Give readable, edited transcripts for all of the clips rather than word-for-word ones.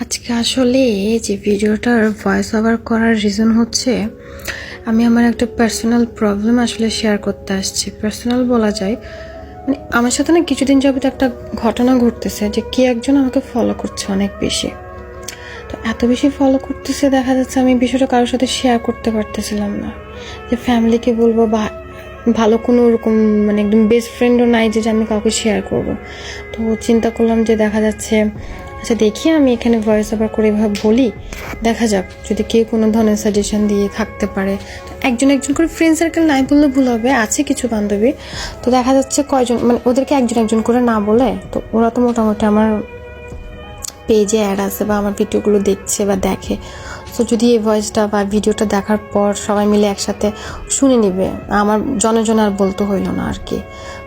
আজকে আসলে যে ভিডিওটার ভয়েস ওভার করার রিজন হচ্ছে আমি আমার একটা পার্সোনাল প্রবলেম আসলে শেয়ার করতে আসছি। পার্সোনাল বলা যায়, মানে আমার সাথে না কিছুদিন যাবত একটা ঘটনা ঘটতেছে যে কে একজন আমাকে ফলো করছে অনেক বেশি। তো এত বেশি ফলো করতেছে, দেখা যাচ্ছে আমি বিষয়টা কারোর সাথে শেয়ার করতে পারতেছিলাম না, যে ফ্যামিলিকে বলবো বা ভালো কোনো ওরকম মানে একদম বেস্ট ফ্রেন্ডও নাই যে আমি কাউকে শেয়ার করব। তো চিন্তা করলাম যে দেখা যাচ্ছে আচ্ছা দেখি আমি এখানে ভয়েস ওভার করে এভাবে বলি, দেখা যাক যদি কেউ কোনো ধরনের সাজেশন দিয়ে থাকতে পারে। তো একজন একজন করে ফ্রেন্ড সার্কেল নাই বললে ভুল হবে, আছে কিছু বান্ধবী। তো দেখা যাচ্ছে কয়জন মানে ওদেরকে একজন একজন করে না বলে, তো ওরা তো মোটামুটি আমার পেজে অ্যাড আছে বা আমার ভিডিওগুলো দেখছে বা দেখে। তো যদি এই ভয়েসটা বা ভিডিওটা দেখার পর সবাই মিলে একসাথে শুনে নিবে, আমার জনে আর বলতে হইলো না আর কি।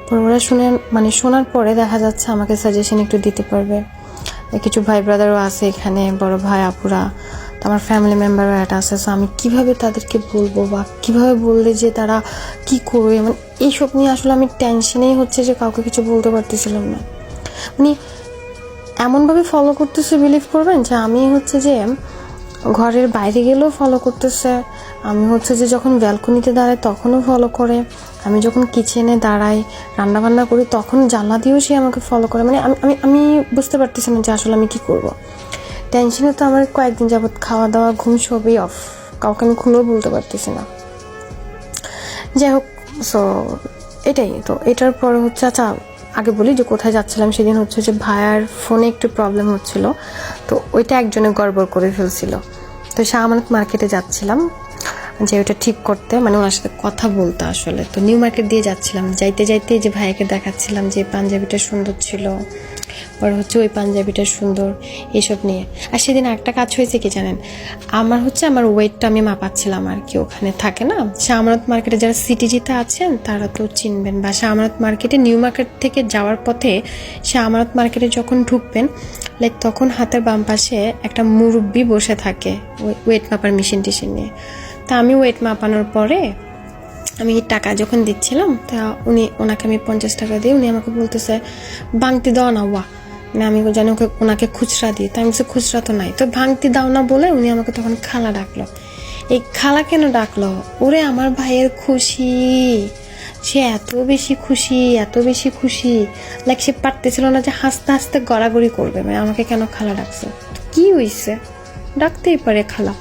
পরে ওরা শুনে মানে শোনার পরে দেখা যাচ্ছে আমাকে সাজেশন একটু দিতে পারবে। কিছু ভাই ব্রাদারও আছে এখানে, বড় ভাই আপুরা, তো আমার ফ্যামিলি মেম্বারও অ্যাড আছে। সো আমি কীভাবে তাদেরকে বলবো বা কীভাবে বললে যে তারা কী করবে, মানে এইসব নিয়ে আসলে আমি টেনশনেই হচ্ছে যে কাউকে কিছু বলতে পারতেছিলাম না। মানে এমনভাবে ফলো করতেছে, বিলিভ করবেন যে আমি হচ্ছে যে ঘরের বাইরে গেলেও ফলো করতেছে, আমি হচ্ছে যে যখন ব্যালকনিতে দাঁড়াই তখনও ফলো করে, আমি যখন কিচেনে দাঁড়াই রান্নাবান্না করি তখন জানলা দিয়েও সে আমাকে ফলো করে। মানে আমি আমি আমি বুঝতে পারতেছি না যে আসলে আমি কী করব। টেনশনে তো আমার কয়েকদিন যাবৎ খাওয়া দাওয়া ঘুম সবই অফ, কাউকে আমি খুলেও বলতে পারতেছি না। যাই হোক, সো এটাই তো। এটার পরে হচ্ছে আচ্ছা আগে বলি যে কোথায় যাচ্ছিলাম। সেদিন হচ্ছে যে ভাইয়ার ফোনে একটু প্রবলেম হচ্ছিল, তো ওইটা একজনে গড়বড় করে ফেলছিল। তো শাহমানত মার্কেটে যাচ্ছিলাম যে ওইটা ঠিক করতে, মানে ওনার সাথে কথা বলতে আসলে। তো নিউ মার্কেট দিয়ে যাচ্ছিলাম, যাইতে যাইতে যে ভাইয়াকে দেখাচ্ছিলাম যে পাঞ্জাবিটা সুন্দর ছিল, পরে হচ্ছে ওই পাঞ্জাবিটা সুন্দর, এসব নিয়ে। আর সেদিন একটা কাজ হয়েছে কি জানেন, আমার হচ্ছে আমার ওয়েটটা আমি মাপাচ্ছিলাম আর কি। ওখানে থাকে না শাহমানত মার্কেটে, যারা সিটিজিতে আছেন তারা তো চিনবেন, বা শাহমানত মার্কেটে নিউ মার্কেট থেকে যাওয়ার পথে শাহমানত মার্কেটে যখন ঢুকবেন লাইক তখন হাতের বাম পাশে একটা মুরব্বি বসে থাকে ওয়েট মাপার মেশিন টিশিন নিয়ে। তা আমি ওয়েট মাপানোর পরে আমি টাকা যখন দিচ্ছিলাম, তা ওনাকে আমি 50 টাকা দিই, উনি আমাকে বলতেছে ভাঙতি দাও না ওয়া, মানে আমি জানি ওনাকে খুচরা দিই। তো আমি বলছি খুচরা তো নাই, তো ভাঙতি দাও না বলে উনি আমাকে তখন খালা ডাকলো। এই খালা কেন ডাকলো? ওরে আমার ভাইয়ের খুশি, সে এত বেশি খুশি, এত বেশি খুশি, লাইক সে পারতেছিল না যে হাসতে হাসতে গড়াগড়ি করবে, মানে আমাকে কেন খালা ডাকছে। কি হইছে, ডাকতেই পারে খালা।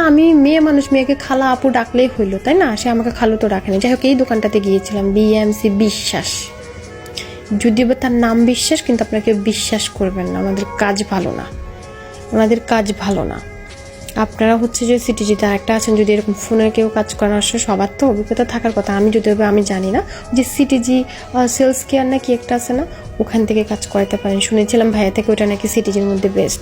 আমি মেয়ে মানুষ, মেয়েকে খালা আপু ডাকলেই হইলো, তাই না? সে আমাকে খালু তো ডাকেনি। যাই হোক, এই দোকানটাতে গিয়েছিলাম বিএমসি বিশ্বাস, যদিও বা তার নাম বিশ্বাস, কিন্তু আপনাকে বিশ্বাস করবেন না, ওনাদের কাজ ভালো না, ওনাদের কাজ ভালো না। আপনারা হচ্ছে যে সিটিজিতে আরেকটা আছেন, যদি এরকম ফোনের কেউ কাজ করার আসলে সবার তো অভিজ্ঞতা থাকার কথা, আমি যদিও আমি জানি না, যে সিটিজি সেলস কেয়ার নাকি একটা আছে না, ওখান থেকে কাজ করাতে পারেন শুনেছিলাম ভাইয়া থেকে, ওটা নাকি সিটিজির মধ্যে বেস্ট।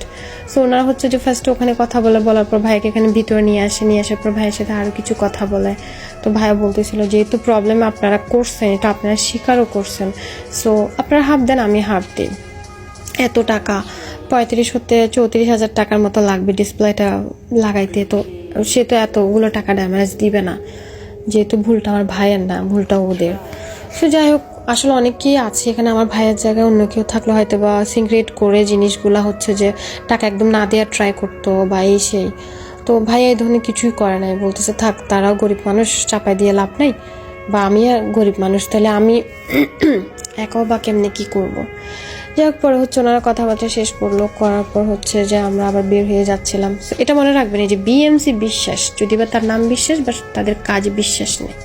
সো ওনারা হচ্ছে যে ফার্স্টে ওখানে কথা বলার পর ভাইয়াকে এখানে ভিতরে নিয়ে আসার পর ভাইয়ের সাথে আরও কিছু কথা বলে। তো ভাইয়া বলতেছিল যেহেতু প্রবলেম আপনারা করছেন, এটা আপনারা স্বীকারও করছেন, সো আপনারা হাফ দেন, আমি হাফ দিই। এত টাকা 35-34 হাজার টাকার মতো লাগবে ডিসপ্লেটা লাগাইতে, তো সে তো এতগুলো টাকা ড্যামেজ দিবে না, যেহেতু ভুলটা আমার ভাইয়ের না, ভুলটা ওদের। সো যাই হোক, আসলে অনেকেই আছে এখানে, আমার ভাইয়ের জায়গায় অন্য কেউ থাকলে হয়তো বা সিক্রেট করে জিনিসগুলা হচ্ছে যে টাকা একদম না দেওয়ার ট্রাই করতো বা এই সেই। তো ভাইয়া এই ধরনের কিছুই করে নাই, বলতেছে থাক, তারাও গরিব মানুষ, চাপাই দিয়ে লাভ নাই, বা আমি আর গরিব মানুষ, তাহলে আমি একাও বা কেমনে কী করবো। যাই হোক, পরে হচ্ছে ওনারা কথাবার্তা শেষ করলো, করার পর হচ্ছে যে আমরা আবার বের হয়ে যাচ্ছিলাম। এটা মনে রাখবেন, এই যে বিএমসি বিশ্বাস, যদি বা তার নাম বিশ্বাস বা তাদের কাজ বিশ্বাস নেই,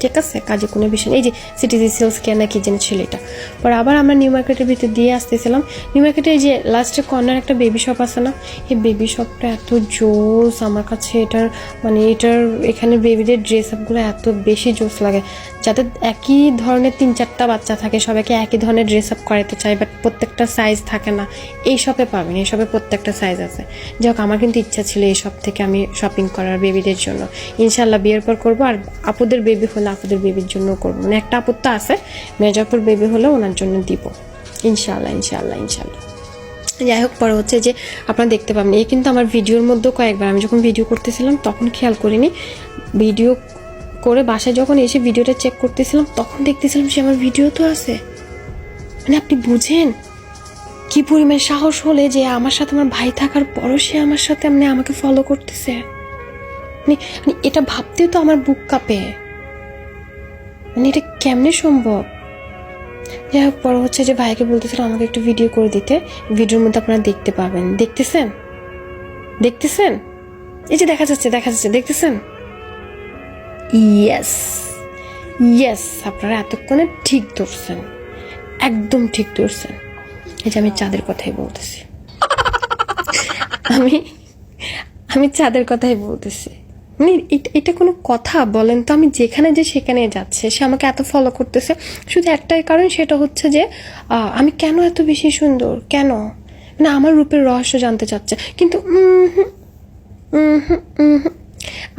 ঠিক আছে, কাজে কোনো বিষয় নেই। এই যে সিটিজি সেলস কেয়ার নাকি যেন ছিল এটা। পরে আবার আমরা নিউ মার্কেটের ভিতর দিয়ে আসতেছিলাম। নিউ মার্কেটে এই যে লাস্টে কর্নার একটা বেবি শপ আছে না, এই বেবি শপটা এত জোস আমার কাছে। এটার মানে এখানে বেবিদের ড্রেস আপগুলো এত বেশি জোস লাগে। যাদের একই ধরনের 3-4টা বাচ্চা থাকে, সবাইকে একই ধরনের ড্রেস আপ করাতে চাই, বাট প্রত্যেকটা সাইজ থাকে না। এই শপে পাবেন, এই শপে প্রত্যেকটা সাইজ আছে। যাই হোক, আমার কিন্তু ইচ্ছা ছিল এই শপ থেকে আমি শপিং করার বেবিদের জন্য। ইনশাল্লাহ বিয়ের পর করবো, আর আপুদের বেবি হলে আপুদের বেবির জন্য করবো। মানে একটা আপুর তো আছে, মেজাপুর বেবি হলে ওনার জন্য দিব ইনশাল্লাহ ইনশাল্লাহ ইনশাল্লাহ। যাই হোক, পরে হচ্ছে যে আপনারা দেখতে পাবেন, এই কিন্তু আমার ভিডিওর মধ্যেও কয়েকবার, আমি যখন ভিডিও করতেছিলাম তখন খেয়াল করিনি, ভিডিও করে বাসায় যখন এসে ভিডিওটা চেক করতেছিলাম তখন দেখতেছিলাম সে আমার ভিডিও তো আছে। মানে আপনি বুঝেন কি পরিমাণ সাহস হলে যে আমার সাথে আমার ভাই থাকার পরও সে আমার সাথে আমাকে ফলো করতেছে। এটা ভাবতেও তো আমার বুক কাঁপে। এটা কেমনে সম্ভব? যাই হোক, পরে হচ্ছে যে ভাইকে বলতেছিল আমাকে একটু ভিডিও করে দিতে, ভিডিওর মধ্যে আপনারা দেখতে পাবেন। দেখতেছেন এই যে দেখা যাচ্ছে দেখতেছেন? ইয়েস, আপনারা এতক্ষণে ঠিক ধরছেন, একদম ঠিক ধরছেন। এই যে আমি চাঁদের কথাই বলতেছি, আমি চাঁদের কথাই বলতেছি। এটা কোনো কথা বলেন তো? আমি যেখানে যে সেখানে যাচ্ছে, সে আমাকে এত ফলো করতেছে শুধু একটাই কারণ, সেটা হচ্ছে যে আমি কেন এত বেশি সুন্দর, কেন আমার রূপের রহস্য জানতে চাচ্ছে। কিন্তু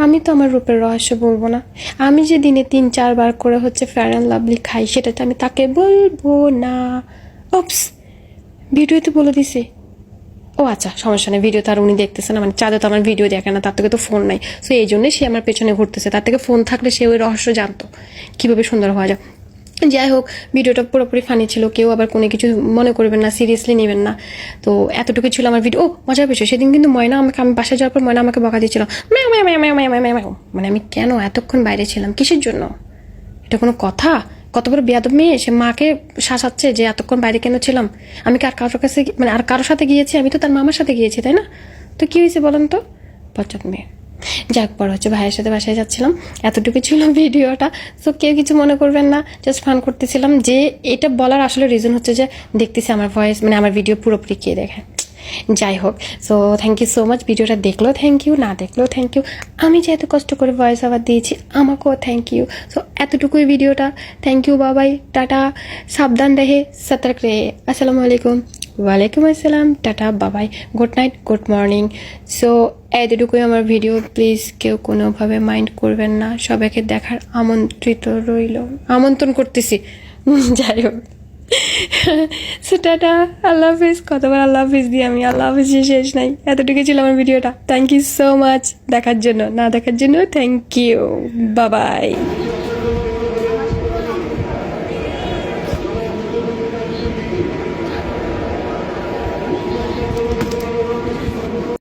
আমি তো আমার রূপের রহস্য বলবো না। আমি যে দিনে 3-4 বার করে হচ্ছে ফেয়ার অ্যান্ড লাভলি খাই, সেটা তো আমি তাকে বলবো না। ওপস, ভিডিওতে বলে দিছি। ও আচ্ছা, সমস্যা নেই, ভিডিও তো আর উনি দেখতেছে না, চাঁদে তো আমার ভিডিও দেখে না, তার থেকে তো ফোন নাই। সো এই জন্যই সে আমার পেছনে ঘুরতেছে। তার থেকে ফোন থাকলে সে ওই রহস্য জানতো কীভাবে সুন্দর হওয়া যায়। যাই হোক, ভিডিওটা পুরোপুরি ফানি ছিল, কেউ আবার কোনো কিছু মনে করবেন না, সিরিয়াসলি নেবেন না। তো এতটুকু ছিল আমার ভিডিও। মজার বিষয়, সেদিন কিন্তু ময়না আমি বাসায় যাওয়ার পর ময়না আমাকে বকা দিচ্ছিল, আমি কেন এতক্ষণ বাইরে ছিলাম, কিসের জন্য? এটা কোনো কথা? কত বড় বেয়াদব মেয়ে, সে মাকে শাসাচ্ছে যে এতক্ষণ বাইরে কেন ছিলাম। আমি কি আর কারোর কাছে আর কারোর সাথে গিয়েছি? আমি তো তার মামার সাথে গিয়েছি, তাই না? তো কি হয়েছে বলেন তো? পশ্চাৎ মেয়ে। যাক, পর হচ্ছে ভাইয়ের সাথে বাসায় যাচ্ছিলাম, এতটুকু ছিল ভিডিওটা। সো কেউ কিছু মনে করবেন না, জাস্ট ফান করতেছিলাম। যে এটা বলার আসলে রিজন হচ্ছে যে দেখতেছি আমার ভয়েস আমার ভিডিও পুরোপুরি কে দেখে। যাই হোক, so thank you so much. ভিডিওটা দেখলেও থ্যাংক ইউ, না দেখলেও থ্যাংক ইউ। আমি যে এত কষ্ট করে ভয়েস ওভার দিয়েছি, আমাকেও থ্যাংক ইউ। সো এতটুকুই ভিডিওটা। থ্যাংক ইউ, বাবাই, টাটা, সাবধান রহে, সতর্ক রহে। আসসালামু আলাইকুম। ওয়ালাইকুম আসসালাম, টাটা, বাবাই, good night, good morning. So এতটুকুই আমার ভিডিও। প্লিজ কেউ কোনোভাবে মাইন্ড করবেন না, সবাইকে দেখার আমন্ত্রণ করতেছি। যাই হোক, সো টাটা, আল্লাহ হাফিজ। কতবার আল্লাহ হাফিজ দিয়ে আমি আল্লাহ হাফিজ শেষ নাই। এতটুকু ছিল আমার ভিডিওটা। থ্যাংক ইউ সো মাচ দেখার জন্য, না দেখার জন্য থ্যাংক ইউ, বাবাই।